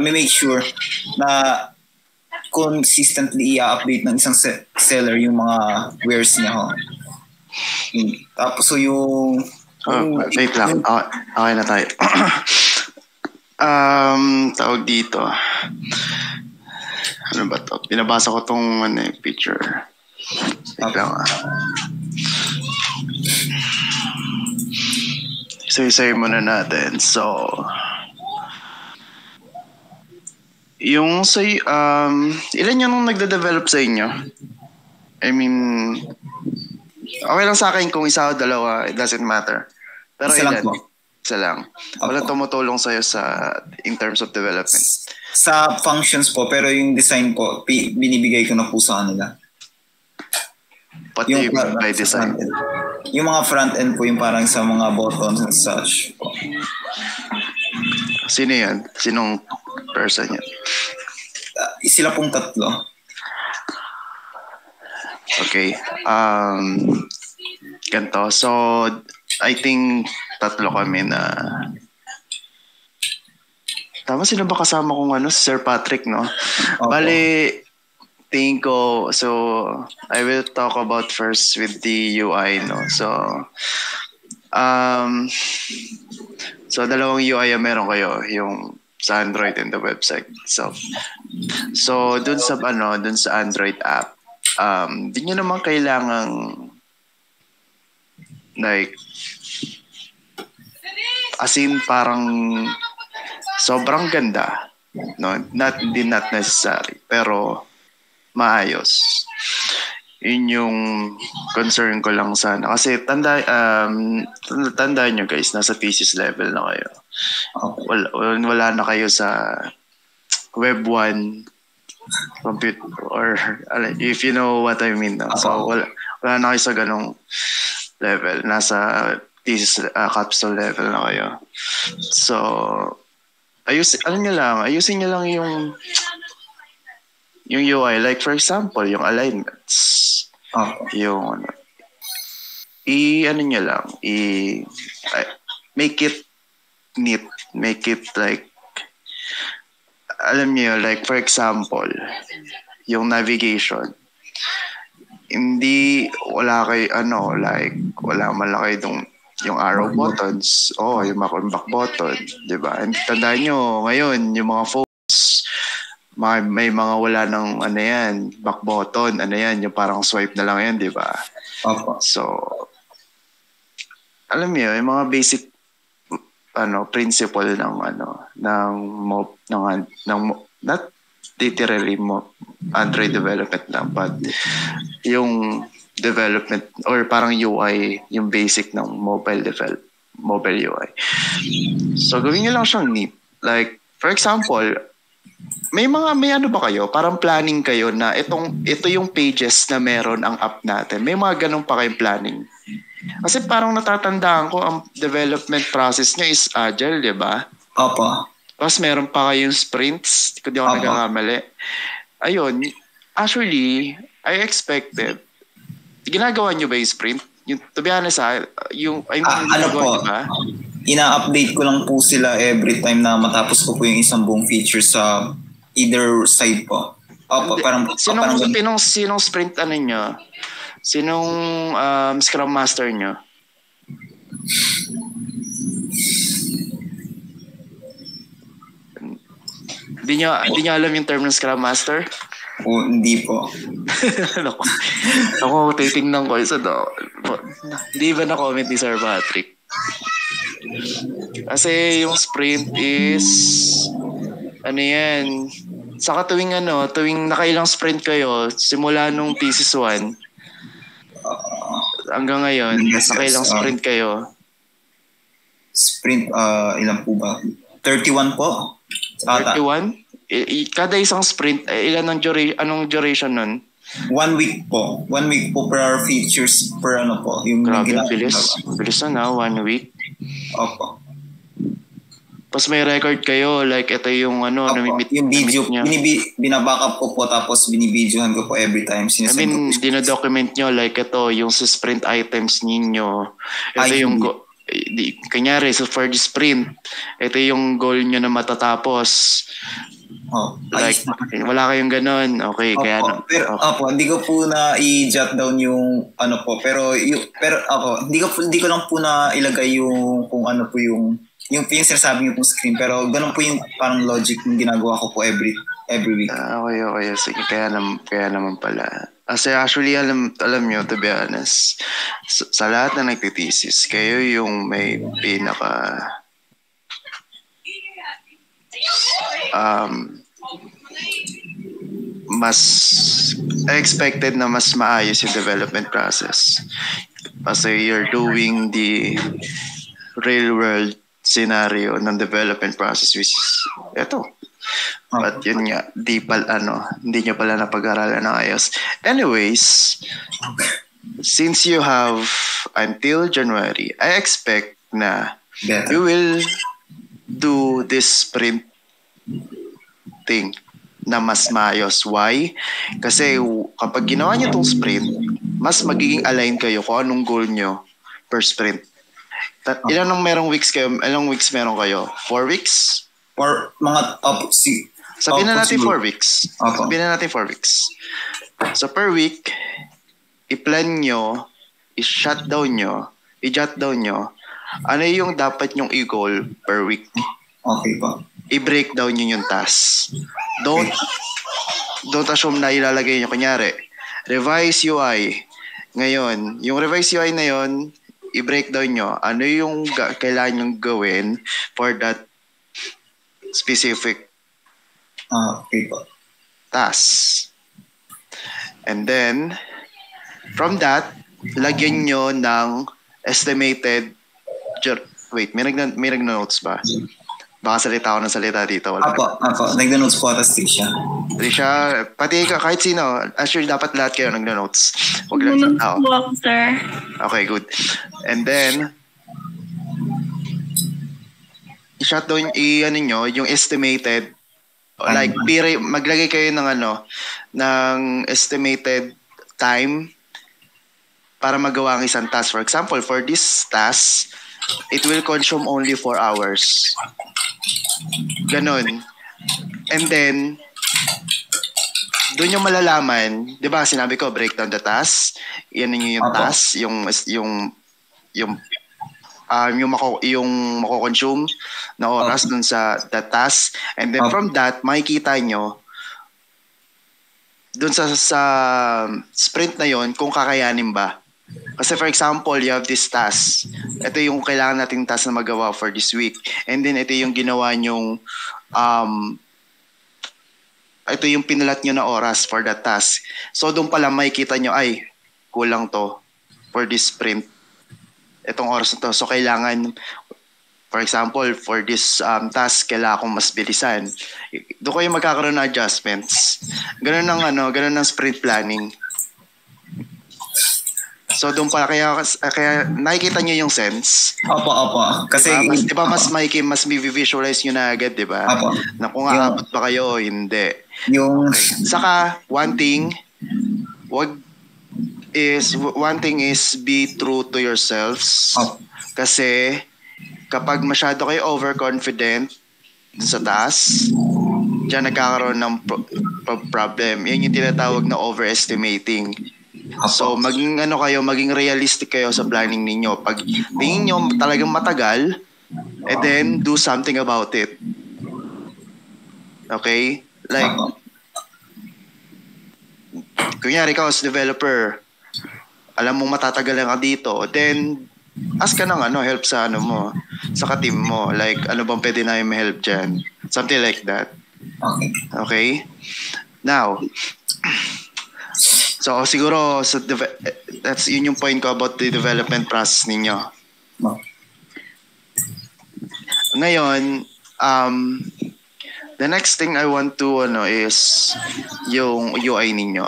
make sure na consistently i-update ng isang seller yung mga wares niya. Tapos so yung wait lang. Okay na tayo. Tawag dito. Ano ba to? Binabasa ko tong picture. Wait lang Isa-isay muna natin. So, yung sa ilan yung nagde-develop sa inyo? I mean, okay lang sa akin kung isa o dalawa, it doesn't matter. Pero isa ilan? Lang po. Isa lang. Walang tumutulong sa'yo in terms of development? Sa functions po, pero yung design po, binibigay ko na po sa kanila. What do you mean by design? Yung mga front-end po, yung parang sa mga buttons and such po. Sino yan? Sinong person yan? Sila pong tatlo. Okay. Ganito. So, I think tatlo kami na... Tama, sino ba kasama kong si Sir Patrick, no? Okay. Bale, tingin ko, so, I will talk about first with the UI, no? So, dalawang UI ang meron kayo, yung sa Android and the website itself. So, dun sa Android app, di nyo naman kailangang like, as in parang sobrang ganda, no? Not necessary, pero maayos. Yun yung concern ko lang sana. Kasi tandaan nyo guys, nasa thesis level na kayo. Wala na kayo sa Web 1 computer, or if you know what I mean. No? So wala na kayo sa ganong level. Nasa thesis capstone level na kayo. So ayusin nyo lang yung UI. Like for example, yung alignments. Yung nyo lang, make it neat, make it like, alam nyo, like for example, yung navigation, hindi, wala man lang kayo yung arrow buttons, yung back button, di ba? And tandaan nyo, ngayon, yung mga phones, may mga wala ng back button, yung parang swipe na lang yan, di ba? So, alam mo yung mga basic principle ng not literally Android development lang, but yung development or parang UI, yung basic ng mobile UI. So, gawin nyo lang siyang neat. Like, for example, may ano ba kayo? Parang planning kayo na ito yung pages na meron ang app natin. May mga ganun pa kayong planning. Kasi parang natatandaan ko ang development process niya is agile, di ba? Opo. Tapos meron pa kayong sprints. Kung di ako nagkakamali. Ayun. Actually, I expected. Ginagawa nyo ba yung sprint? To be honest, ba? Ina-update ko lang po sila every time na matapos ko po yung isang buong feature sa either side po. Sinong sprint nyo? Sinong Scrum Master nyo? Hindi nyo alam yung term ng Scrum Master? Hindi po. Ako, titingnan ko. Hindi ba na-comment ni Sir Patrick? Kasi yung sprint is saka tuwing nakailang sprint kayo simula nung thesis 1 hanggang ngayon, nakailang sprint kayo? Sprint, ilan po ba? 31 po. 31? Kada isang sprint, anong duration nun? 1 week po. 1 week po per features per po. Yung grabe, bilis. Bilis na 1 week. Opo. Tapos may record kayo, like ito yung namimit yung video, binabackup ko po tapos binibidyohan ko po every time. Dinodocument nyo, like ito, yung sa sprint items ninyo. Ito yung Kanyari, so for the sprint, ito yung goal nyo na matatapos. Like, wala kayong ganun. Okay, kaya pero hindi ko po na i-jot down yung ano po, pero hindi ko lang po na ilagay yung kung ano po yung sinasabi niyo pong screen, pero ganun po yung parang logic yung ginagawa ko po every week. Okay. Sige, kaya naman pala. Kasi actually, alam nyo, to be honest, sa lahat na nagtitesis, kayo yung may pinaka mas expected na mas maayos yung development process. Kasi you're doing the real world scenario ng development process, which is ito. But yun nga, hindi nyo pala napag-aralan ng ayos. Anyways, since you have until January, I expect na you will do this sprint thing na mas maayos. Why? Kasi kapag ginawa nyo itong sprint, mas magiging align kayo kung anong goal nyo per sprint. Ilang weeks meron kayo? 4 weeks? Or mga Sabihin na natin 4 weeks. So per week, i-plan nyo, i-jot down nyo, ano yung dapat nyong i-goal per week. Okay pa. I-breakdown nyo yung task. Don't assume na ilalagay nyo. Kunyari, revise UI. Ngayon, yung revise UI na yun, i-breakdown nyo. Ano yung kailangan nyong gawin for that specific task. And then, from that, lagyan nyo ng estimated... Wait, may nag-notes ba? Baka salita ako ng salita dito. Apo. Nag-notes po ata Trisha. Trisha, pati kahit sino. Actually, dapat lahat kayo nag-notes. Huwag lang sa tao. Sir. Okay, good. And then, i-shut down, yung estimated, like, maglagay kayo ng estimated time para magawa ang isang task. For example, for this task, it will consume only 4 hours. Ganon. And then, doon yung malalaman, di ba, sinabi ko, break down the task. Yan yung task, yung mako-consume na oras dun sa the task. And then from that, makikita nyo dun sa sprint na yon kung kakayanin ba. Kasi for example, you have this task. Ito yung kailangan nating task na magawa for this week. And then ito yung ginawa nyong ito yung pinalat nyo na oras for that task. So doon pala makikita nyo, ay, kulang to for this sprint. Itong oras na to. So kailangan, for example, for this task, kailangan kong mas bilisan. Doon kayo magkakaroon ng adjustments. Ganun ng sprint planning. So doon pala, kaya nakikita nyo yung sense. Opo. Kasi diba mas may visualize nyo na agad, diba? Opo. Na kung aabot ba kayo o hindi. Okay. Saka, one thing is be true to yourselves. Kasi kapag masyado kayo overconfident sa task, diyan nagkakaroon ng problem. Yan yung tinatawag na overestimating. So maging realistic kayo sa planning ninyo. Pag tingin nyo talagang matagal, then do something about it. Okay? Like, kunyari ikaw as developer, alam mong matatagalan ka dito, then ask ka ng help sa sa ka-team mo. Like, ano bang pwede na yung help dyan? Something like that. Okay? Now, so siguro that's yun yung point ko about the development process ninyo. Ngayon, the next thing I want to is yung UI ninyo.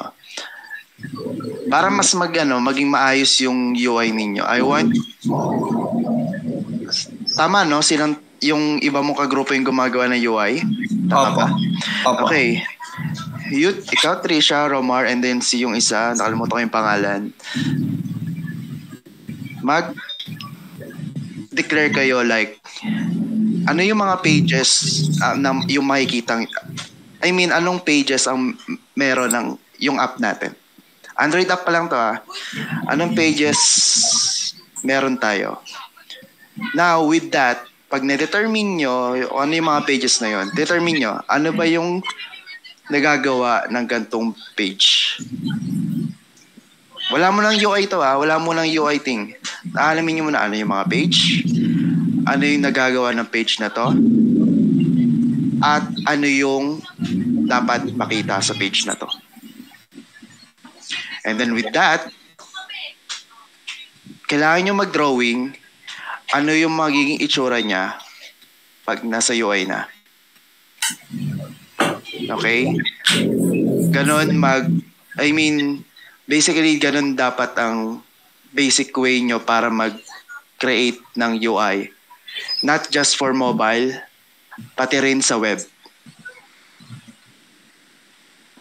Para mas maging maayos yung UI ninyo. I want tama silang yung iba mong kagrupo yung gumagawa ng UI? Tama ba? Okay. Ikaw, Trisha, Romar, and then si yung isa, nakalimutan ko yung pangalan. mag-declare kayo like, ano yung mga pages na yung makikita, anong pages ang meron ng yung app natin? Android app pa lang to Anong pages meron tayo? Now, with that, pag na-determine nyo ano yung mga pages na yon, determine nyo, ano ba yung nagagawa ng gantong page? Wala mo lang UI to wala mo lang UI thing. Alamin nyo muna ano yung mga page, ano yung nagagawa ng page na to, at ano yung dapat makita sa page na to. And then with that, kailangan nyo mag-drawing ano yung magiging itsura niya pag nasa UI na. Okay? Ganon basically ganon dapat ang basic way nyo para mag-create ng UI. Not just for mobile, pati rin sa web.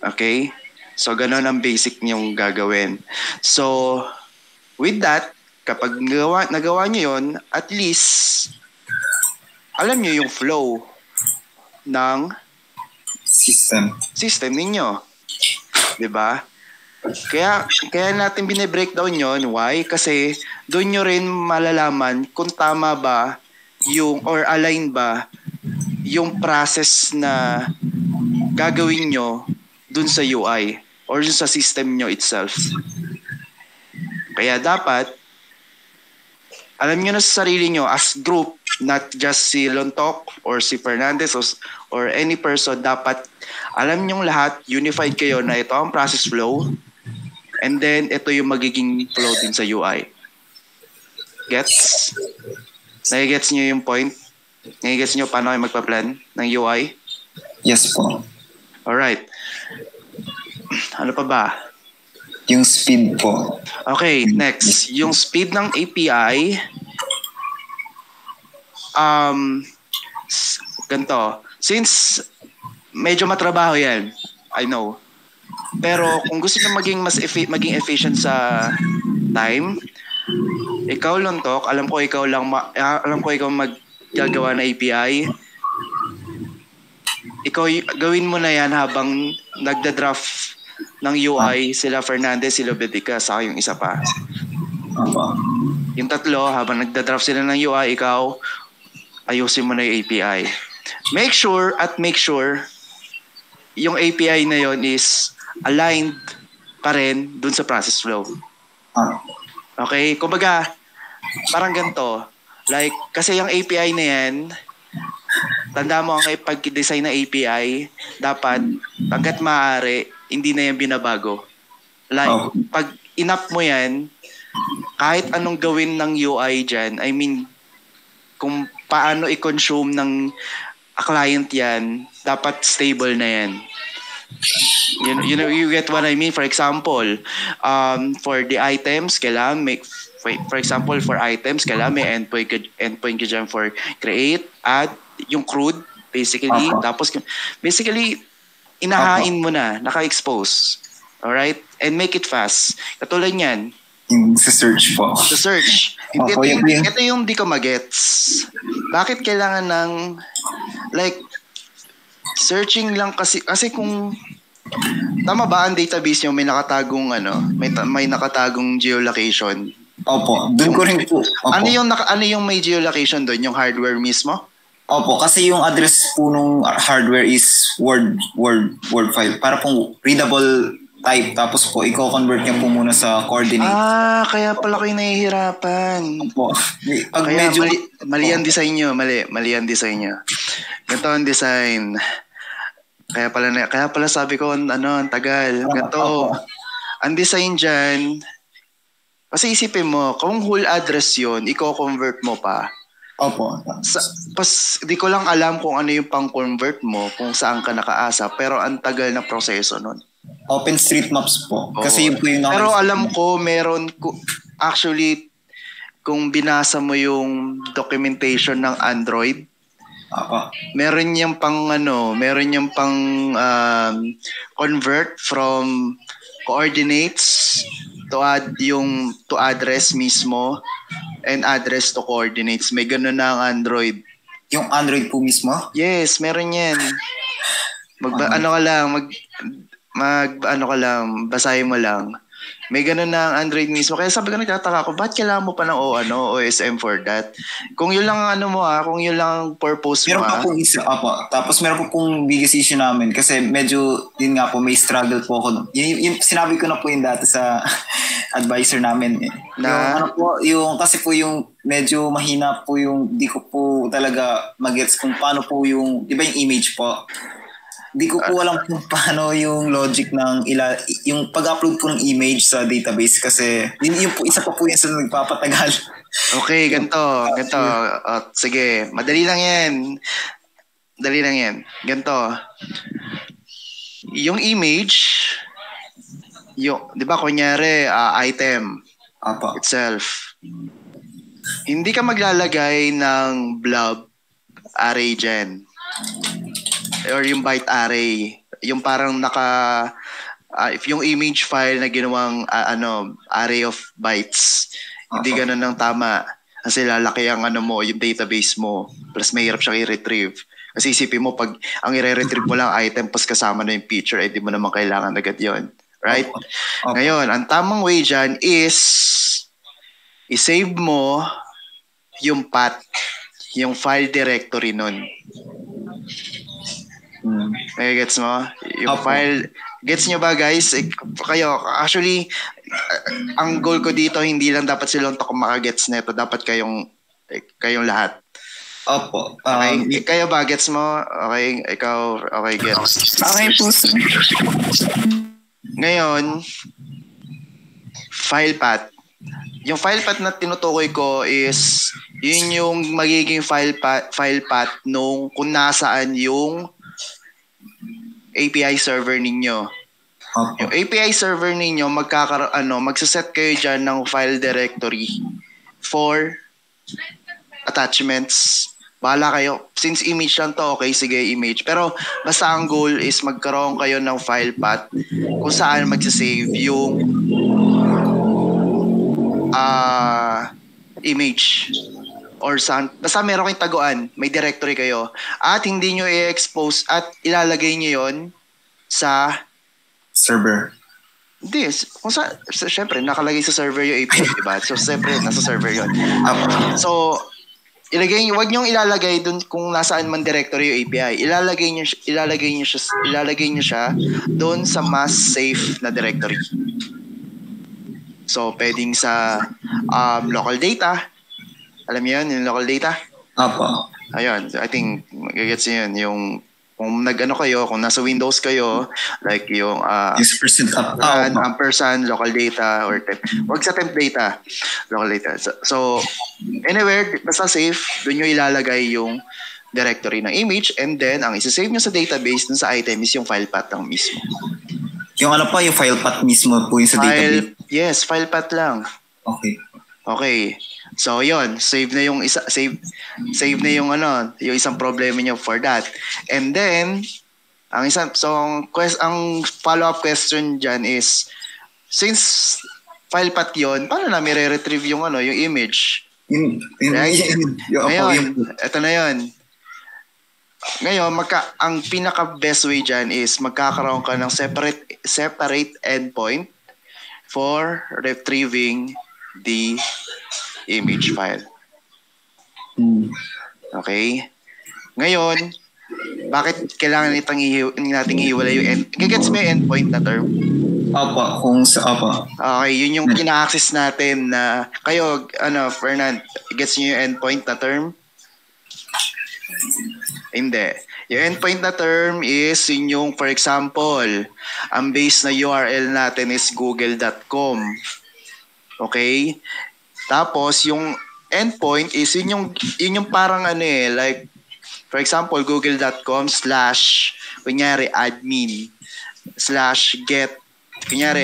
Okay? So, ganon ang basic nyong gagawin. So, with that, kapag nagawa nyo yun, at least, alam nyo yung flow ng system ninyo. Diba? Kaya natin bine-breakdown yun. Why? Kasi doon nyo rin malalaman kung tama ba or align ba yung process na gagawin nyo dun sa UI or dun sa system nyo itself. Kaya dapat alam nyo na sa sarili nyo as group, not just si Lontok or si Fernandez or any person, dapat alam nyo lahat, unified kayo na ito ang process flow and then ito yung magiging flow din sa UI. Gets? Nagigets nyo yung point? Nagigets nyo paano kayo magpa-plan ng UI? Yes po. Alright. Ano pa ba? Yung speed po. Okay, next. Yung speed ng API, ganito. Since medyo matrabaho yan, I know. Pero kung gusto nyo maging efficient sa time, ikaw Lontok, alam ko ikaw maggagawa ng API. Ikaw gawin mo na yan habang nagda-draft ng UI, sila Fernandez, sila Bedika, saka yung isa pa. Yung tatlo, habang nagda-draft sila ng UI, ikaw, ayusin mo na yung API. Make sure yung API na yon is aligned pa rin dun sa process flow. Okay? Kumbaga, parang ganito. Like, kasi yung API na yan, tanda mo ang pag-design ng API, dapat, hanggat maaari, hindi na yan binabago. Like, pag inap mo yan, kahit anong gawin ng UI dyan, kung paano i-consume ng client yan, dapat stable na yan. You get what I mean? For example, for the items, kailangan for example, for items, kailangan may endpoint ka dyan for create, add, yung CRUD, basically. Tapos, basically, inahain mo na, naka-expose. Alright? And make it fast. Katulad yan. Yung sa search po. Sa search. Ito yung di ko magets. Bakit kailangan ng searching lang kasi kung tama ba ang database nyo may nakatagong may nakatagong geolocation? Opo, doon ko rin po. Opo. Ano yung may geolocation doon? Yung hardware mismo? Opo, kasi yung address po nung hardware is Word file. Para pong readable type. Tapos po, i-convert niya po muna sa coordinates. Kaya pala kayo nahihirapan. Opo. Pag kaya medyo... mali ang design nyo. Mali ang design nyo. Ganito ang design. Kaya pala sabi ko, ang tagal. Ganito. Ang design dyan, kasi isipin mo, kung whole address yun, i-convert mo pa. Opo. Di ko lang alam kung ano yung pang-convert mo, kung saan ka nakaasa, pero ang tagal na proseso nun. OpenStreetMaps po. Kasi yun po yung... Pero alam ko, actually, kung binasa mo yung documentation ng Android, meron yung pang convert from coordinates to address mismo. and address to coordinates. May ganun na ang Android. Yung Android po mismo? Yes, meron yan. Basahin mo lang. May ganun na ang Android mismo. Kaya sabi ko, nagtataka ko, ba't kailangan mo pa ng OSM for that? Kung yun lang kung yun lang ang purpose meron mo. Pa pong isa, tapos meron po pong biggest issue namin kasi medyo, yun nga po, may struggle po ako. Yun, sinabi ko na po yung dati sa advisor namin. Kasi po yung medyo mahina po yung, di ko po talaga magets kung paano po yung, di ba yung image po? Di ko po alam kung paano yung logic ng yung pag-upload po ng image sa database kasi yun po, isa pa po yun sa nagpapatagal. Okay, ganito. Sige, madali lang yan. Ganito. Yung image, di ba kunyari, item itself. Hindi ka maglalagay ng blob array dyan. Or yung byte array, yung parang if yung image file na ginawang array of bytes, hindi ganun ang tama kasi lalaki ang yung database mo, plus mahirap siyang i-retrieve. Kasi isipin mo, pag ang i-retrieve mo lang item plus kasama na yung feature, di mo naman kailangan agad yon, right? Ngayon, ang tamang way dyan is i-save mo yung path, yung file directory nun. Gets mo? Yung file, gets nyo ba guys? Kayo, actually, ang goal ko dito, hindi lang dapat silang makagets neto, dapat kayong lahat. Opo. Okay, kayo ba? Gets mo? Okay, ikaw, okay, gets. Okay po, sir. Ngayon, file path. Yung file path na tinutukoy ko is, yun yung magiging file path nung kung nasaan yung API server ninyo. Okay. Yung API server ninyo, magsaset kayo dyan ng file directory for attachments. Bahala kayo. Since image lang to, okay, sige, image. Pero basta ang goal is magkaroon kayo ng file path kung saan magsasave yung image. Or saan, basta meron kayong taguan, may directory kayo, at hindi nyo i-expose at ilalagay nyo yon sa server. Hindi, syempre, nakalagay sa server yung API, diba? So, syempre, nasa server yon. So, wag nyo ilalagay dun kung nasaan man directory yung API. Ilalagay nyo siya dun sa mas safe na directory. So, pwedeng sa local data. Alam niyo yun, yung local data? Apo. Ayun, I think magigets yun. Yung kung kayo, kung nasa Windows kayo, like yung ampersand, local data, or wag sa temp data, local data. So anywhere, basta safe, doon nyo ilalagay yung directory ng image, and then ang isa-save nyo sa database dun sa item is yung file path lang mismo. Yung yung file path mismo po yung sa database? Yes, file path lang. Okay. So, yon, save na yung yung isang problema niyo for that. And then, ang follow-up question dyan is, since file path yon, paano namin re-retrieve yung image? Ngayon, ito na yon. Ngayon, ang pinaka-best way dyan is magkakaroon ka ng separate endpoint for retrieving the image file. Okay? Ngayon, bakit kailangan nating ihiwalay yung gets mo yung endpoint na term? Okay, yun yung ina-access natin na kayo, Fernand, gets nyo yung endpoint na term? Hindi. Yung endpoint na term is yun yung, for example, ang base na URL natin is google.com. Okay? Tapos, yung endpoint is, yun yung parang like, for example, google.com/ kunyari, admin /get, kunyari,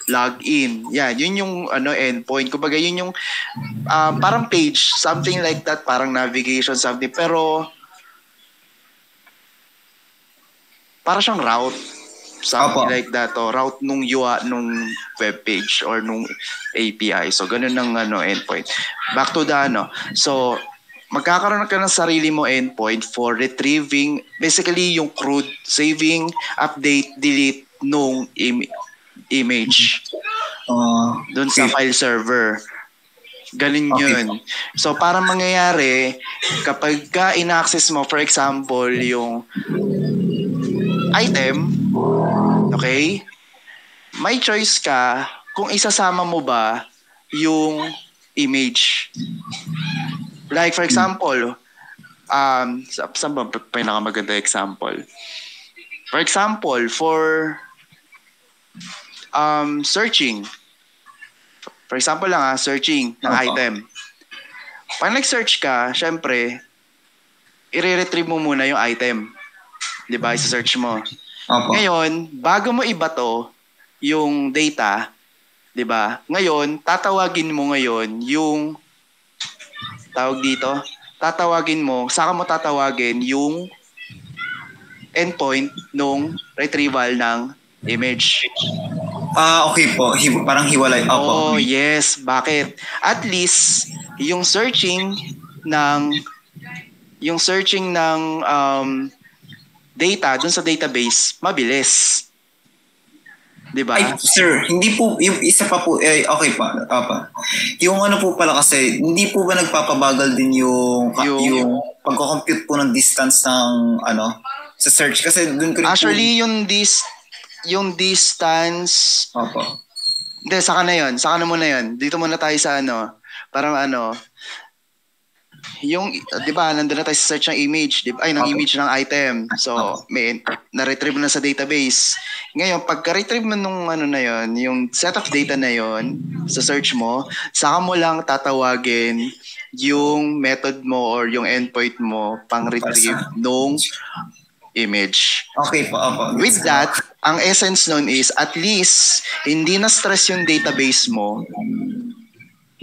login. Yan, yun yung endpoint. Kumbaga, yun yung parang page, something like that, parang navigation, something. Pero, para siyang route. something like that, o route nung UI nung web page or nung API. So ganun ang endpoint. Back to the so magkakaroon ka ng sarili mo endpoint for retrieving basically yung CRUD, saving, update, delete nung image doon sa file server. Galing yun. So, para mangyayari, kapag ka in-access mo, for example, yung item, okay, may choice ka kung isasama mo ba yung image. Like, for example, saan ba pinakamaganda example? For example, for searching. For example lang searching ng item. Pag nag-search ka, syempre, i-retrieve mo muna yung item. Diba? Isa-search mo. Ngayon, bago mo ibato yung data, diba? Ngayon, tatawagin mo ngayon yung saka mo tatawagin yung endpoint nung retrieval ng image. Okay po. Parang hiwalay. Oh, yes. Bakit? At least, yung searching ng data dun sa database, mabilis. Diba? Ay, sir, hindi po, yung isa pa po, okay pa. Yung po pala kasi, hindi po ba nagpapabagal din yung pagko-compute po ng distance ng, sa search? Kasi dun ko rin actually, yung distance... Hindi, saka na muna yun. Dito muna tayo sa parang yung, di ba, nandun na tayo sa search ng image, ng image ng item. So, may na-retrieve na sa database. Ngayon, pagka-retrieve mo nung na yun, yung set of data na yun, sa search mo, saka mo lang tatawagin yung method mo or yung endpoint mo pang-retrieve nung image. Okay po. With that, ang essence nun is at least hindi na stress yung database mo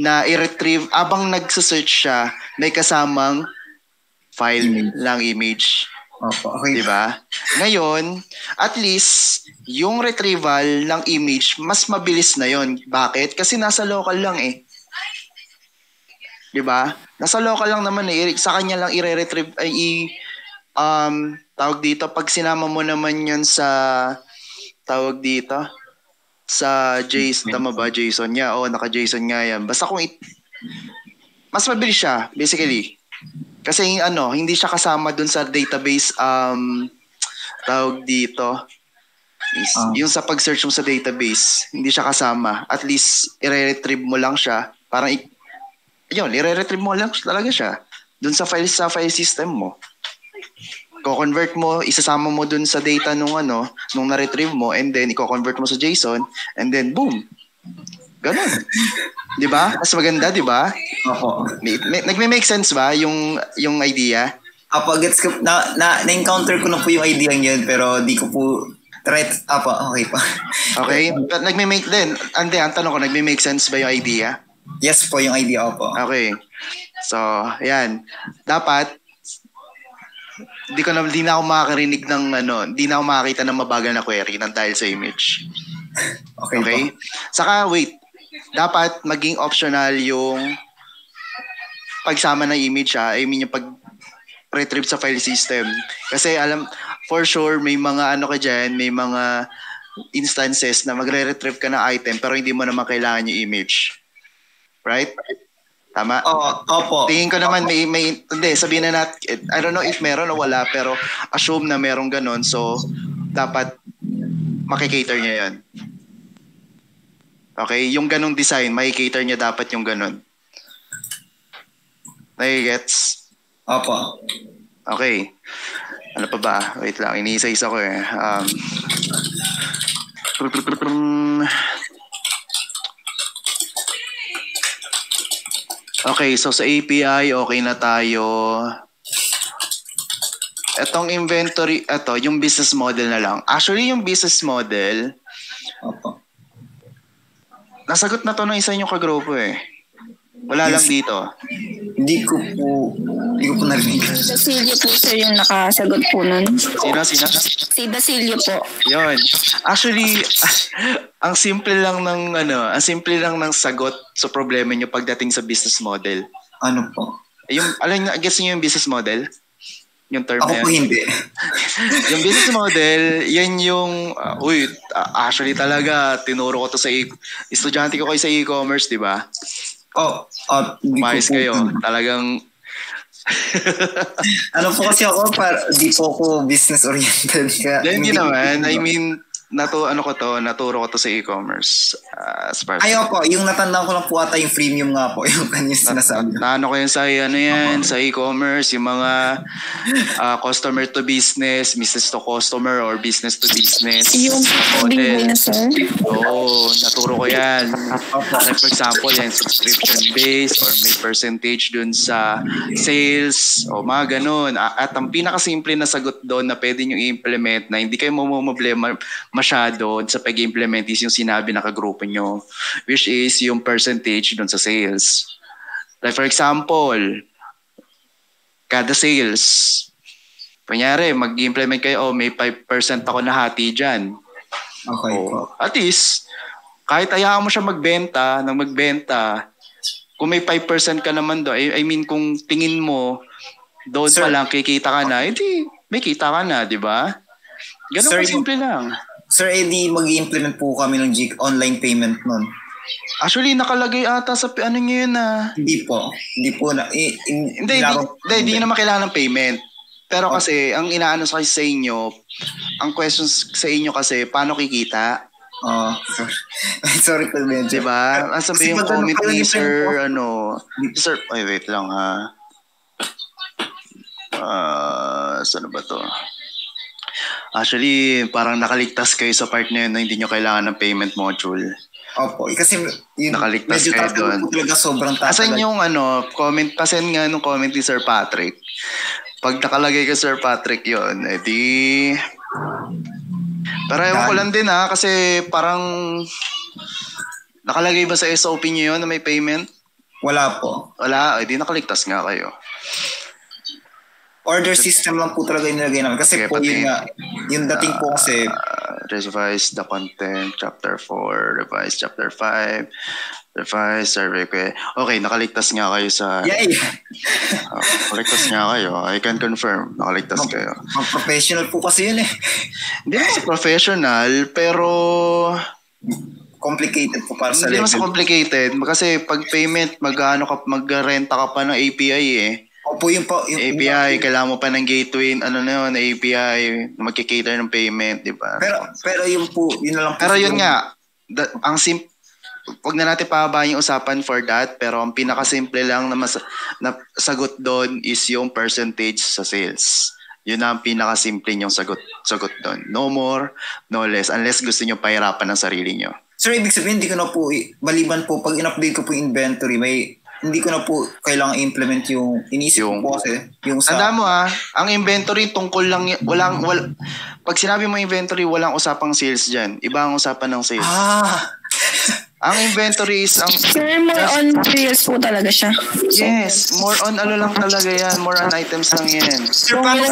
na i-retrieve abang nagsa-search siya, may kasamang file lang image. Okay. Diba? Ngayon, at least yung retrieval ng image mas mabilis na yon. Bakit? Kasi nasa local lang Diba? Nasa local lang naman sa kanya lang i-retrieve tawag dito, pag sinama mo naman yun sa sa JSON, tama ba? JSON niya. Naka-JSON nga yan. Basta kung mas mabilis siya, basically. Kasi hindi siya kasama dun sa database, tawag dito, yung sa pag-search mo sa database, hindi siya kasama. At least, i-retrieve mo lang siya. Parang, i-retrieve mo lang talaga siya dun sa file system mo. Ko-convert mo, isasama mo dun sa data nung na-retrieve mo, and then i-convert mo sa JSON, and then boom. Ganun. 'Di ba? Mas maganda, 'di ba? Opo. Nagme-make sense ba yung idea? Gets ko na-encounter ko na po yung idea niyan, pero di ko po try. Okay pa. Okay. Nagme-make din. Ang tanong ko, nagme-make sense ba yung idea? Yes po, yung idea po. Okay. So, ayan. Dapat di na ako makakarinig ng di na ako makakita ng mabagal na query nang dahil sa image. Okay? Saka wait, dapat maging optional yung pagsama ng image I mean yung pag-retrieve sa file system. Kasi for sure may mga ka dyan, may mga instances na magre-retrieve ka ng item pero hindi mo naman kailangan yung image. Right? Tama? Opo. Tingin ko naman may hindi, sabihin na natin, I don't know if meron o wala, pero assume na merong ganun. So, dapat makikater niya yan. Okay? Yung ganung design, makikater niya dapat yung ganun. Nagigets? Opo. Okay. Ano pa ba? Wait lang, iniisa-isa ko Okay, so sa API, okay na tayo. Etong inventory, yung business model na lang. Actually, yung business model, Opo. nasagot na to ng isa inyong kagrupo Wala lang dito. Hindi ko po narinig. Si Basilio po sir yung nakasagot po nun. Sino? Si Basilio po. Yun. Actually, ang simple lang ng sagot sa problema nyo pagdating sa business model. Ano po? Guess nyo yung business model? Yung term Ako na po hindi. Yung business model, yan yung, actually talaga, tinuro ko to sa estudyante ko kayo sa e-commerce, di ba? Umayos kayo. Talagang, ano po kasi ako, di po ako business-oriented. hindi naman. I mean, naturo ko to sa e-commerce. Po, yung natandaan ko lang po ata yung freemium nga po, yung kanyang sinasabi. Ko yun sa e-commerce, yung mga customer to business, business to customer, or business to business. Yung model na sir? Oo, naturo ko yan. Like for example, yan, subscription based or may percentage dun sa sales o mga ganun. At ang pinakasimple na sagot doon na pwede nyo i-implement na hindi kayo problema masyado sa pag-implement is yung sinabi na kagrupo nyo, which is yung percentage dun sa sales. Like for example, kada sales, kunyari, mag-implement kayo, may 5% ako nahati dyan. Okay po. At least, kahit ayaan mo siya magbenta, kung may 5% ka naman doon, I mean, kung tingin mo, doon pa lang kikita ka na, hindi, may kita ka na, di ba? Ganun ka simple lang. Sir, mag-i-implement po kami ng online payment nun. Actually, nakalagay ata sa ano nyo yun na... Hindi po na... Hindi nyo naman kailangan ng payment. Pero kasi, ang inaano sa inyo, ang questions sa inyo kasi, paano kikita? Sorry po, medyo. Diba? Ang sabi yung comment ni Sir, Sir, wait lang ha. Saan ba to? Actually, parang nakaligtas kayo sa part na yun na hindi nyo kailangan ng payment module. Opo, kasi yun, nakaligtas kayo doon. Sobrang tatagal. Asan yung comment, pasen nga nung comment ni Sir Patrick. Pag nakalagay ka Sir Patrick yun, edi... Pero ewan ko lang din kasi parang nakalagay ba sa SOP nyo yun na may payment? Wala po. Wala, edi nakaligtas nga kayo. Order system lang po talaga yung nilagay namin. Kasi po yung dating po kasi... revise the content, chapter 4, revise chapter 5, revise survey. Okay, nakaligtas nga kayo sa... Yay! Nakaligtas nga kayo. I can confirm. Nakaligtas kayo. Professional po kasi yun eh. Hindi naman professional, pero... complicated po para sa level. Hindi naman sa complicated. Kasi pag payment, magrenta ka pa ng API eh. Opo, yung API, kailangan mo pa ng gateway, API, magkikater ng payment, di ba? Pero yun na lang po. Pero yun nga, huwag na natin pahabahin yung usapan for that, pero ang pinakasimple lang na sagot doon is yung percentage sa sales. Yun ang pinakasimple yung sagot doon. No more, no less, unless gusto nyo pahirapan ng sarili nyo. Sir, ibig sabihin, hindi ko na po, maliban po, pag in-update ko po yung inventory, hindi ko na po kailangan implement yung iniisip ko po kasi. Tanda mo ang inventory tungkol lang, pag sinabi mo inventory, walang usapang sales dyan. Iba ang usapan ng sales. Ang inventory is Sir, more on sales po talaga siya. Yes, more on lang talaga yan. More on items lang yan. Sir, paano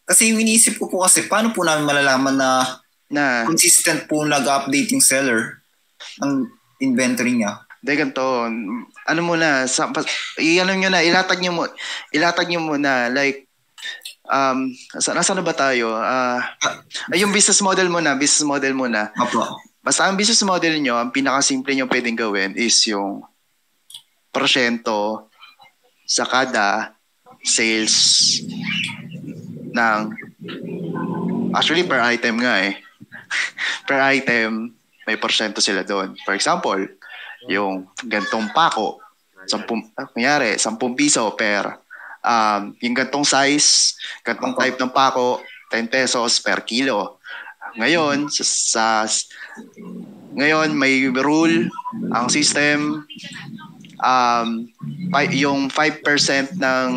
kasi yung iniisip ko po kasi, paano po namin malalaman na consistent po nag-update yung seller ng inventory niya? Ganito. Ano muna, ilatag nyo muna, like, nasaan na ba tayo? Yung business model muna. Opo. Basta ang business model nyo, ang pinakasimple nyo pwedeng gawin is yung porsyento sa kada sales ng, actually per item nga eh. Per item, may porsyento sila doon. For example, yung gantong pako, kunyari, 10 piso per yung gantong size, gantong type ng pako, 10 pesos per kilo. Ngayon, ngayon may rule ang system, yung 5% ng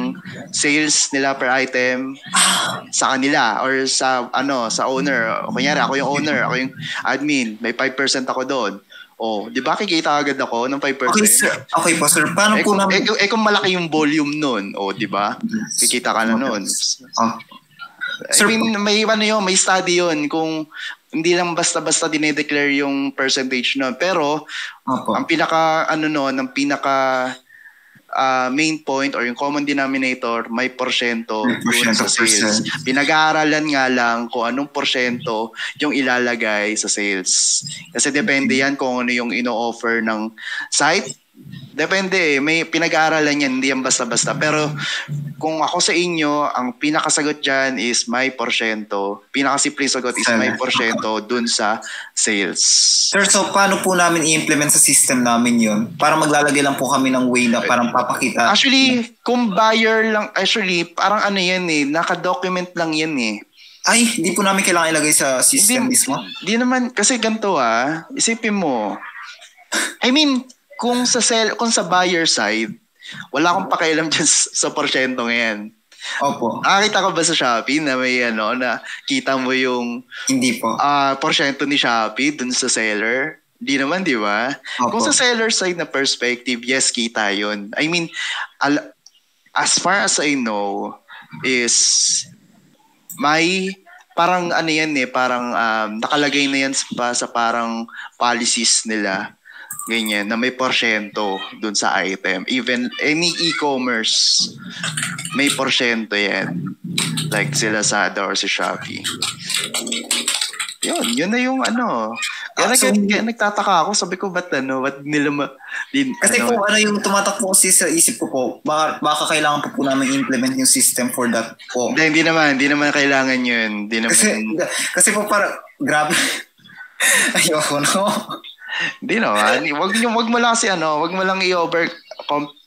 sales nila per item sa kanila or sa owner. Kunyari ako yung owner, ako yung admin, may 5% ako doon. Oh, di ba kikita agad ako ng 5%? Okay, sir. Okay po, sir. Paano po namin... kung malaki yung volume nun, di ba? Kikita ka na nun. Sir, may study yun kung hindi lang basta-basta dinedeclare yung percentage nun. Pero, ang pinaka main point or yung common denominator, may porsyento doon sa sales. Pinag-aaralan nga lang kung anong porsyento yung ilalagay sa sales. Kasi depende yan kung ano yung ino-offer ng site. Depende may pinag-aaralan yan, hindi yan basta-basta. Pero kung ako sa inyo, ang pinakasagot dyan is may porsyento. Pinakasimpleng sagot is may porsyento dun sa sales. Sir, so paano po namin i-implement sa system namin yun? Para maglalagay lang po kami ng way na parang papakita. Actually, kung buyer lang, parang ano yan naka-document lang yan Ay, hindi po namin kailangan ilagay sa system mismo? Di naman, kasi ganito isipin mo. I mean, kung sa buyer side, wala akong pakialam dyan sa porsyento ngayon. Opo. Nakakita ko ba sa Shopee na may na kita mo yung hindi po. Porsyento ni Shopee dun sa seller? Di naman, di ba? Kung sa seller side na perspective, yes, kita yun. I mean, as far as I know, is may parang parang nakalagay na yan sa parang policies nila. Ganyan, na may porsyento dun sa item. Even any e-commerce, may porsyento yan. Like sila Lazada or si Shopee. Yun na yung Kaya nagtataka ako, sabi ko, ba't nila kasi po, yung tumatakbo kasi sa isip ko po, baka kailangan po namin implement yung system for that po. Hindi naman kailangan yun. Kasi po grabe. Ayoko Hindi naman. Wag mo lang wag mo lang i-over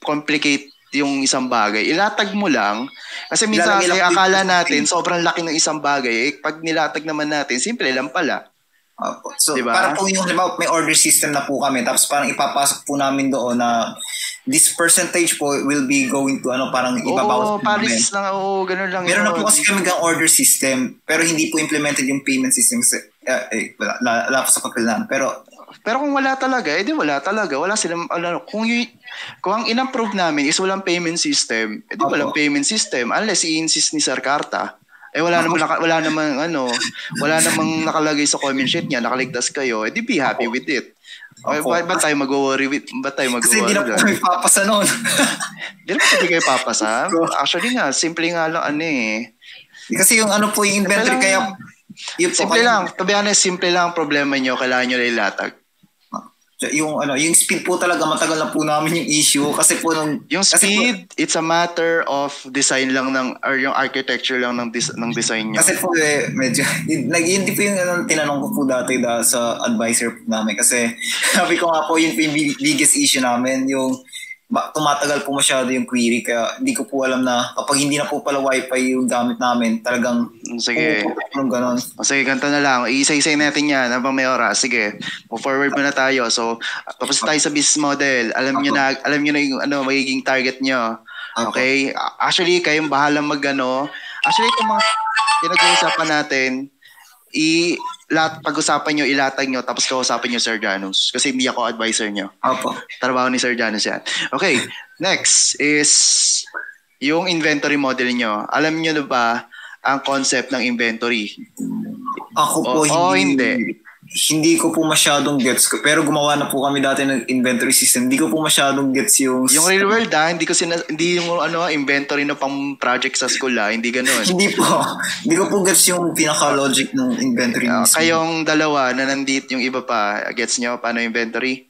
complicate yung isang bagay. Ilatag mo lang kasi minsan akala natin sobrang laki ng isang bagay. Pag nilatag naman natin, simple lang pala. So, diba? Para po yung may order system na po kami tapos parang ipapasok po namin doon na this percentage po will be going to parang ibabawas namin. Paris lang, ganun lang. Meron na po kasi kami ng order system pero hindi po implemented yung payment system. Wala po sa papel namin. Pero kung wala talaga, edi wala talaga. Wala silang, kung ang in-approve namin is walang payment system, edi walang payment system unless i-insist ni Sir Carta. Wala namang nakalagay sa comment sheet niya, nakaligtas kayo, edi be happy with it. Ba't tayo mag-worry Kasi hindi na po kami papasa noon. Hindi na po kayo papasa. Actually nga, simple nga lang Kasi yung po yung inventory kaya simple lang. To be honest, simple lang ang problema nyo. Kailangan nyo na ilatag. Yung speed po talaga matagal na po namin yung issue kasi po yung speed, it's a matter of design lang or yung architecture lang ng design nyo. Kasi po medyo hindi po yung tinanong ko po dati sa advisor po namin kasi sabi ko nga po yun po yung biggest issue namin yung tumatagal po masyado yung query kaya hindi ko po alam na kapag hindi na po pala wifi yung gamit namin talagang sige ganon. Sige, ganito na lang isa-isay natin yan habang may oras. Sige, forward muna tayo. So tapos tayo sa business model. Alam nyo na yung magiging target nyo. Okay? Actually kayong bahala actually itong mga pinag-uusapan natin pag-usapan nyo, ilatag nyo, tapos kausapin nyo Sir Janus. Kasi hindi ako advisor nyo. Opo. Trabaho ni Sir Janus yan. Okay, next is yung inventory model nyo. Alam nyo na ba ang concept ng inventory? Ako po hindi. Hindi ko po masyadong gets ko. Pero gumawa na po kami dati ng inventory system. Hindi ko po masyadong gets yung real world hindi yung inventory na pang project sa school hindi ganoon. Hindi po. Hindi ko po gets yung pinaka-logic ng inventory. Kayong dalawa na nandito yung iba pa, gets nyo paano inventory?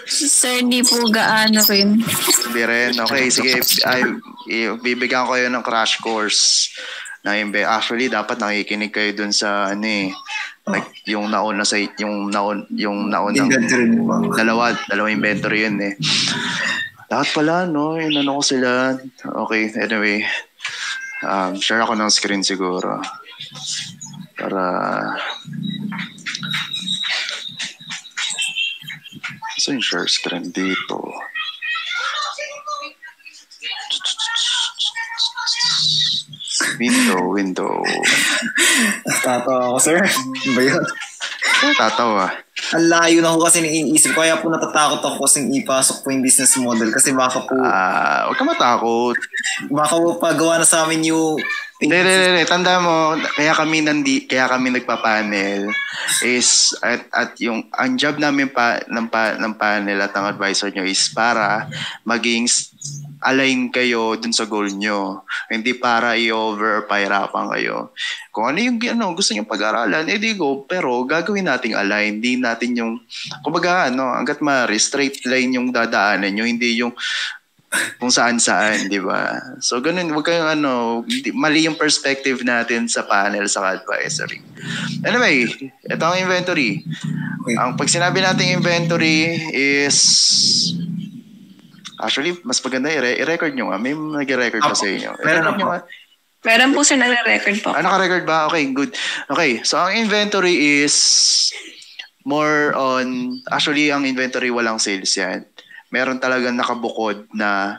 Sir, hindi po gaano rin. Hindi rin. Okay, sige. Bibigyan ko kayo ng crash course. Actually, dapat nakikinig kayo dun sa like yung nauna dalawang inventory yun Lahat pala ko sila. Okay, anyway. Share ako ng screen siguro. Para so yung share screen dito. Window. Tatawa ako, sir. Ba yun? Tatawa. ang layo na ho kasi ng iniisip ko. Kaya po natatakot ako kasi ipasok po yung business model kasi baka po Huwag ka matakot. baka po pagawa na sa amin yung Hindi. Tanda mo, kaya kami nagpa-panel is at yung ang job namin ng panel at ng advisor nyo is para maging align kayo dun sa goal nyo. Hindi para i-over or pahirapan kayo. Kung ano yung gusto nyo pag-aralan, edi go. Pero gagawin nating align. Hindi natin yung, kumbaga, hanggat straight line yung dadaanan nyo, hindi yung kung saan-saan, di ba? So, ganun, wag kayong mali yung perspective natin sa panel, sa advisory. Anyway, ito ang inventory. Pag sinabi natin inventory is, actually, mas maganda i-record nyo nga. May nag-record pa sa inyo. Meron po. Meron po siya nagre-record po. Naka-record ba? Okay, good. Okay, so ang inventory is more on, actually, ang inventory walang sales yan. Meron talagang nakabukod na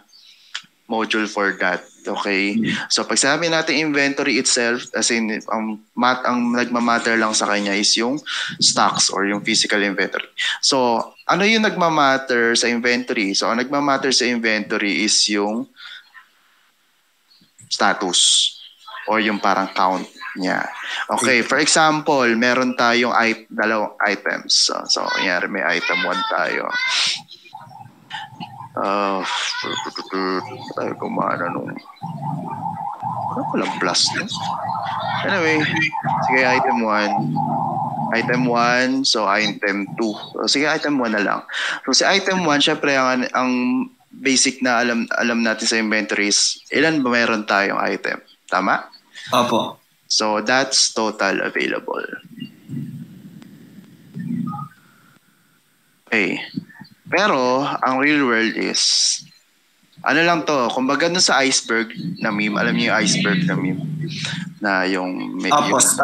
module for that. Okay? So, pag sabi natin inventory itself, as in, ang nagmamatter lang sa kanya is yung stocks or yung physical inventory. So, ano yung nagmamatter sa inventory? So, ang nagmamatter sa inventory is yung status or yung parang count niya. Okay, for example, meron tayong dalawang items. So, kunyari may item 1 tayo. Tayo kumana nung walang plus no? Anyway, sige, item 1, so item 2, so, sige, item 1 na lang. So si item 1, syempre ang basic na alam natin sa inventories, ilan ba meron tayong item, tama? Opo. So that's total available. Okay. Pero, ang real world is, ano lang to, kumbaga dun sa iceberg na meme, alam niyo yung iceberg na meme, na yung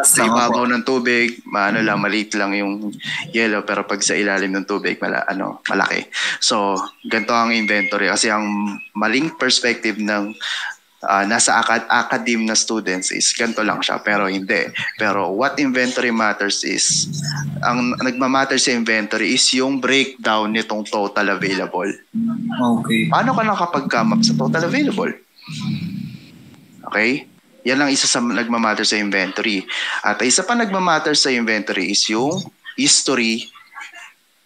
sa ibabaw ng tubig, maliit lang yung yellow, pero pag sa ilalim ng tubig, malaki. So, ganito ang inventory. Kasi ang maling perspective ng nasa academe na students is ganito lang siya, pero hindi. Pero what inventory matters is, ang nagmamatter sa inventory is yung breakdown nitong total available. Okay. Paano ka nakapag-come up sa total available? Okay? Yan ang isa sa nagmamatter sa inventory. At isa pa nagmamatter sa inventory is yung history,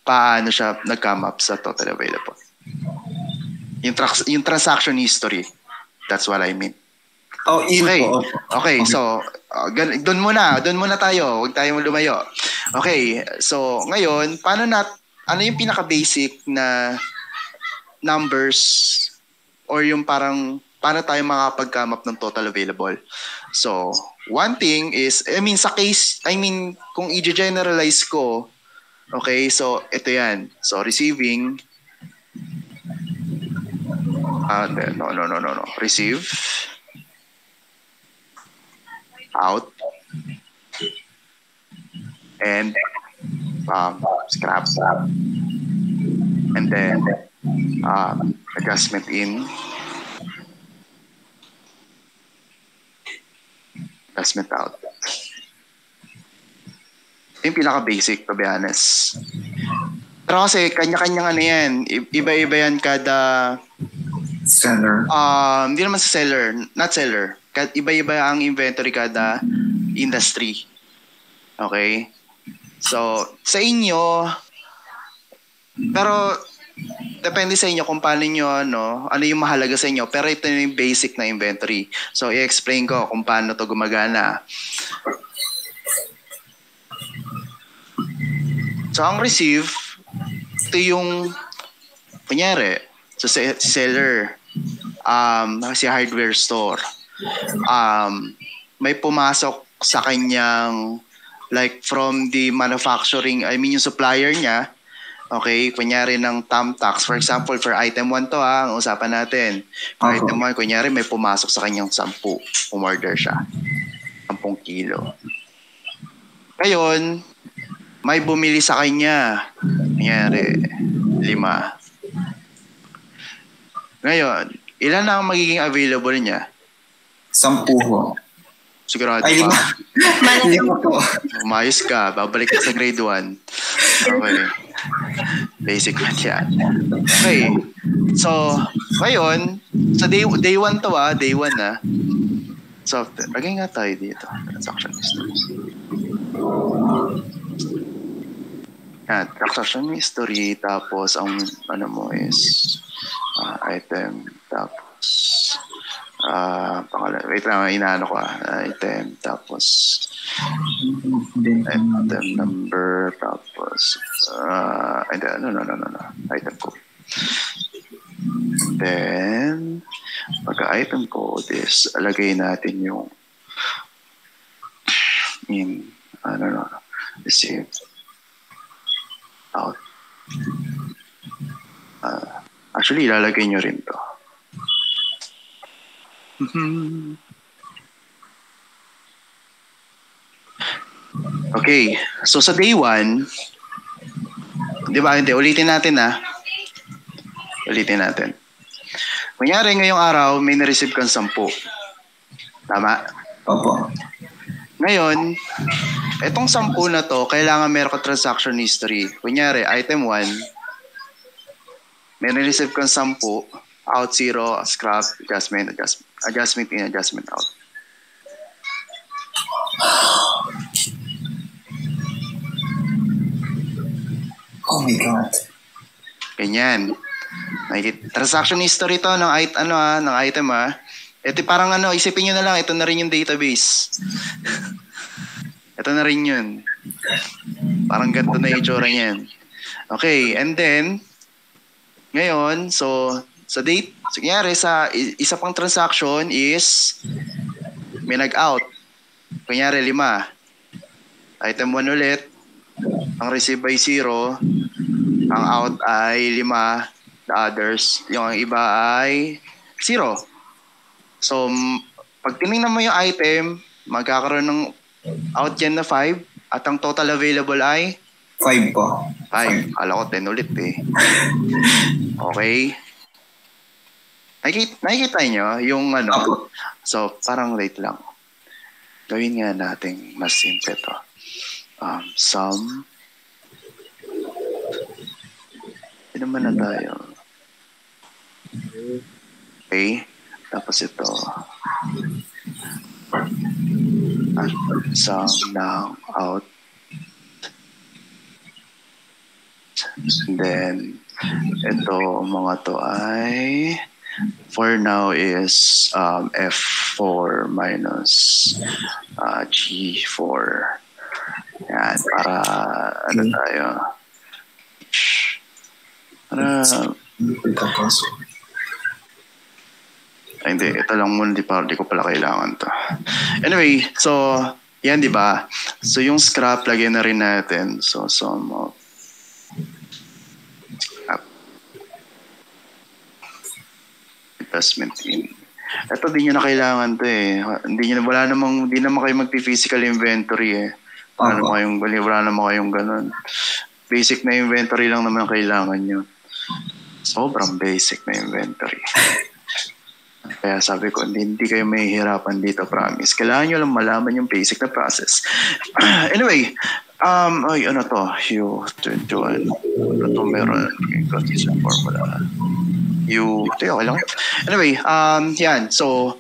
paano siya nag-come up sa total available. Yung transaction history. That's what I mean. Oh, okay. Okay, so doon muna tayo. Huwag tayong lumayo. Okay, so ngayon, ano yung pinaka-basic na numbers or yung parang paano tayo makapag-come up ng total available? So, one thing is, kung i-generalize ko, okay, so ito yan. So, receiving, no. Receive, out, and scrap, and then adjustment in, adjustment out. Yung pinaka-basic, to be honest. Pero kasi kanya-kanyang yan. Iba-iba yan kada seller. Hindi naman sa seller, not seller. Iba-iba ang inventory kada industry. Okay? So, sa inyo, pero depende sa inyo kung paano nyo, ano yung mahalaga sa inyo. Pero ito yung basic na inventory. So, i-explain ko kung paano to gumagana. So, ang receive, ito yung, kunyari, so si seller, si hardware store, may pumasok sa kanyang, like from the manufacturing, yung supplier niya, okay, kunyari ng Tamtax, for example, for item 1 to ang usapan natin. For item 1, kunyari may pumasok sa kanyang 10, umorder siya, 10 kilo. Ngayon, may bumili sa kanya, kunyari, 5. Ngayon, ilan na ang magiging available niya? 10 ho. Sigurado Ay, ba? 5 po. Umayos ka, babalik ka sa grade 1. Okay. Basic math yan. Okay. So, ngayon, sa day 1 to day 1 na. So, lagay nga tayo dito. Transaction history. Yan, transaction history. Tapos, ang ano mo is item. Tapos, pangalan. Wait lang, inaano ko item. Tapos, item number. Tapos, no. Item code. Then, pagka-item code is, alagay natin yung receive out. Actually, ilalagay nyo rin to. Okay, so sa day 1, di ba, hindi, ulitin natin. Kunyari, ngayong araw, may na-receive kang 10. Tama? Opo. Ngayon, itong 10 na to, kailangan meron ka transaction history. Kunyari, item 1, may na-receive kang 10, out 0, scrap, adjustment in, adjustment out. Oh my God. Ganyan. Transaction history to ng item. Ito parang isipin nyo na lang, ito na rin yung database. Ito na rin yun. Parang ganito na yung itsura niyan. Okay, and then, ngayon, so, sa date, so, kunyari, sa isa pang transaction is, may nag-out. Kunyari, 5. Item 1 ulit. Ang receive ay 0. Ang out ay 5. The others, yung iba ay 0. So, pag tinignan mo yung item, magkakaroon ng out yan na 5 at ang total available ay 5 po. 5. Kala ko 10 ulit eh. Okay. Nakikita nyo yung So, parang late lang. Gawin nga natin mas simple to. Sum. Hindi naman na tayo. Okay. Tapos ito. Sum ng out. And then, ito mga to ay for now is F4 minus G4. Yan, para tayo. Hindi, ito lang muna, di ko pala kailangan to. Anyway, so, yan, di ba? So, yung scrap, lagyan na rin natin. So, sum of investment in. Ito, di nyo na kailangan to eh. Hindi naman kayo magpi-physical inventory eh. Wala naman kayong ganun. Basic na inventory lang naman kailangan nyo. Sobrang basic na inventory. Kaya sabi ko, hindi kayo mahihirapan dito, promise. Kailangan nyo lang malaman yung basic na process. Anyway, U21. Ito meron. Consistent formula. Okay lang. Anyway, yan. So,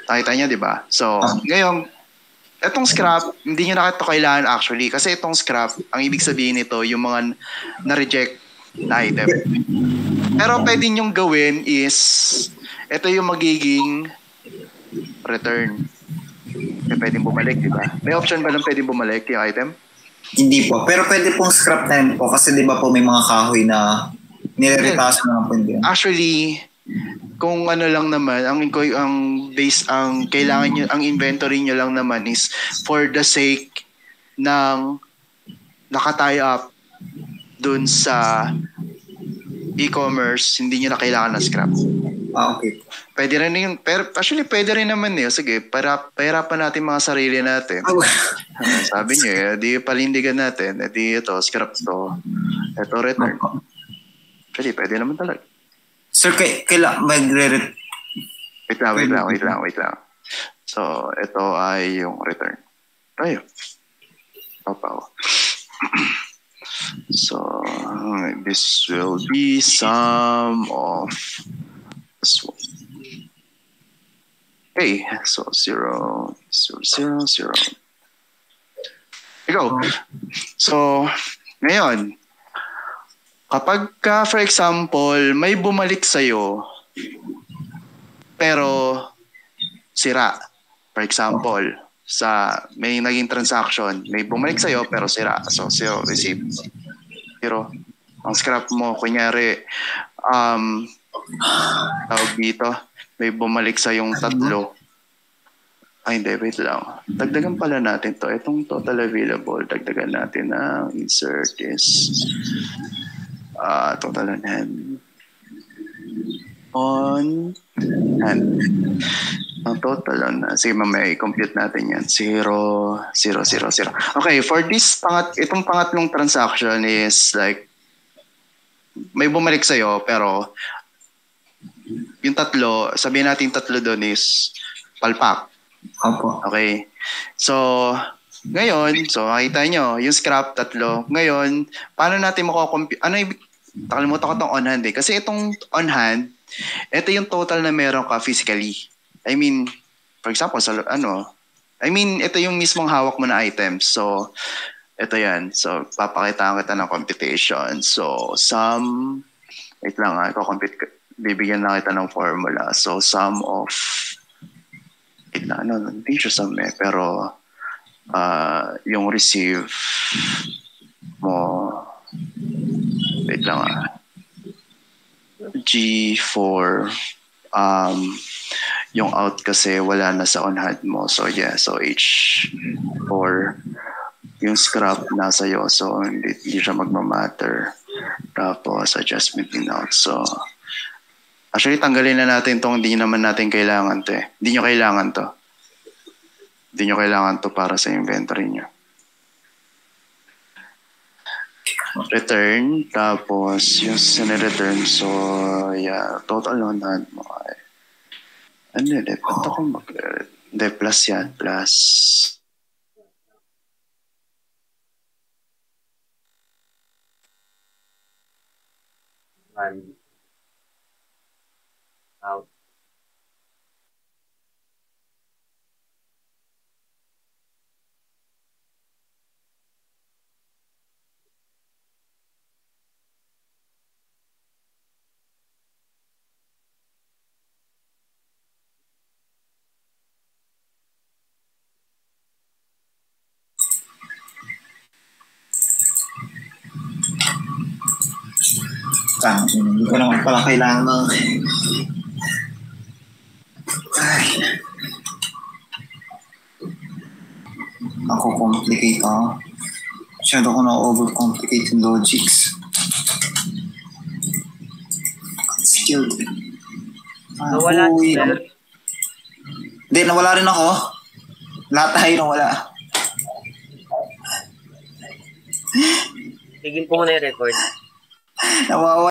nakita niya, di ba? So, ngayon, itong scrap, hindi nyo na ito kailangan actually. Kasi itong scrap, ang ibig sabihin nito, yung mga na-reject na item. Pero pwede nyong gawin is, ito yung magiging return. Pwedeng bumalik, di ba? May option ba lang pwedeng bumalik yung item? Hindi po. Pero pwede pong scrap time po kasi di ba po may mga kahoy na nire-retouch na po din. Actually, kung lang naman, ang kailangan nyo, ang inventory nyo lang naman is for the sake ng naka-tie up dun sa e-commerce, hindi nyo na kailangan ng scrap. Okay. Pwede rin yun. Pero actually, pwede rin naman yun. Sige, pahirapan natin mga sarili natin. Sabi nyo, di palindigan natin. Di ito, scrap to. Ito, return. Actually, pwede naman talaga. Sir, kailangan magre-return. Wait lang. So, ito ay yung return. Tayo. Opa. So this will be sum of this one. Okay, so 0, 0, 0, 0. Ikaw. So, ngayon, kapag ka, for example, may bumalik sa'yo, pero sira. For example, may naging transaction, may bumalik sa'yo, pero sira. So, 0 receive. 0. Ang scrap mo, kunyari, tawag dito, may bumalik sa yung 3. Ay, hindi, wait lang. Dagdagan pala natin to. Itong total available, dagdagan natin ang insert is total on hand. On hand. Ang total on, sige mamaya i-compute natin yan. 0, 0, 0, 0. Okay, for this itong pangatlong transaction is like, may bumalik sa'yo, pero yung 3, sabihin natin 3 doon is palpak. Opo. Okay. So, ngayon, makita nyo, yung scrap 3. Ngayon, paano natin mako-compute? Nakalimutan ko itong on hand eh. Kasi itong on hand, ito yung total na meron ka physically. I mean, for example, ito yung mismong hawak mo na items. So, ito yan. So, papakitaan kita ng computation. So, wait lang bibigyan na kita ng formula. So, sum of, hindi siya sum pero, yung receive mo, wait lang G4, yung out kasi wala na sa on hand mo. So, yeah. So, H4, yung scrap nasa iyo. So, hindi siya magmamatter. Tapos, adjustment in out. So, actually, tanggalin na natin itong hindi naman natin kailangan to eh. Hindi nyo kailangan to. Hindi nyo kailangan to para sa inventory nyo. Return. Tapos, yung sinireturn. So, yeah. Total on hand mo ay. Ba't ako hindi, plus yan. Plus. Out. Hindi ko naman pala kailangan ng... Ako complicate Masyado ko na-overcomplicate yung logics. Skilled. Nawala si Sir. Hindi, nawala rin ako. Lahat tayo nawala. Tigil po muna yung record. Nawawa.